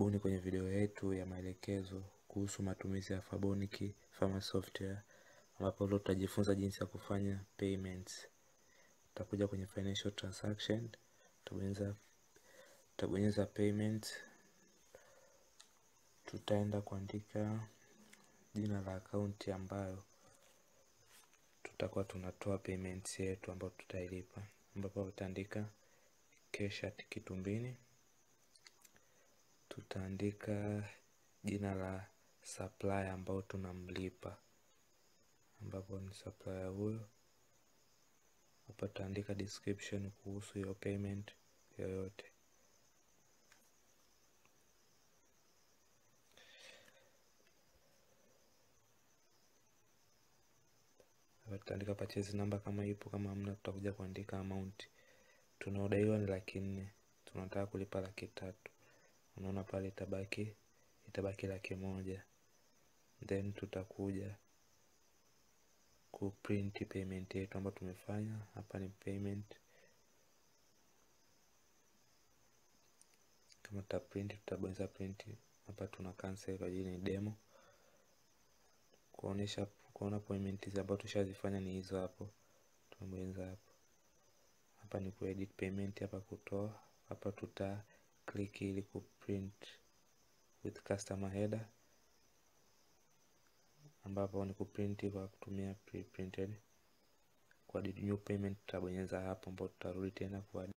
Karibuni kwenye video yetu ya maelekezo kuhusu matumizi ya Fabonic software, ambapo leo tutajifunza jinsi ya kufanya payments. Tutakuja kwenye financial transaction, tutabonyeza payments, tutaenda kuandika jina la akaunti ambayo tutakuwa tunatoa payments yetu ambayo tutailipa, ambapo tutaandika cash at Kitumbini. Tutaandika jina la supplier ambao tunamlipa, ambapo ni supplier huyo. Hapa tutaandika description kuhusu hiyo payment yoyote. Hapa tutaandika purchase number kama ipo, kama hamna tutakuja kuandika amount. Tunaodaiwa ni 400,000, tunataka kulipa 300,000. Unaona pale itabaki 100,000. Then tutakuja kuprint payment yetu ambayo tumefanya. Hapa ni payment. Kama tutabonyeza print, hapa tuna cancel kwa ajili ni demo. Kuona payment hizi ambazo tushazifanya ni hizo hapo. Tunabonyeza hapo. Hapa ni kuedit payment, hapa kutoa. Hapa tuta click ili kuprint with customer header, ambapo ni kuprint kwa kutumia pre-printed. Kwa new payment tutabonyeza hapo, ambapo tutarudi tena kwa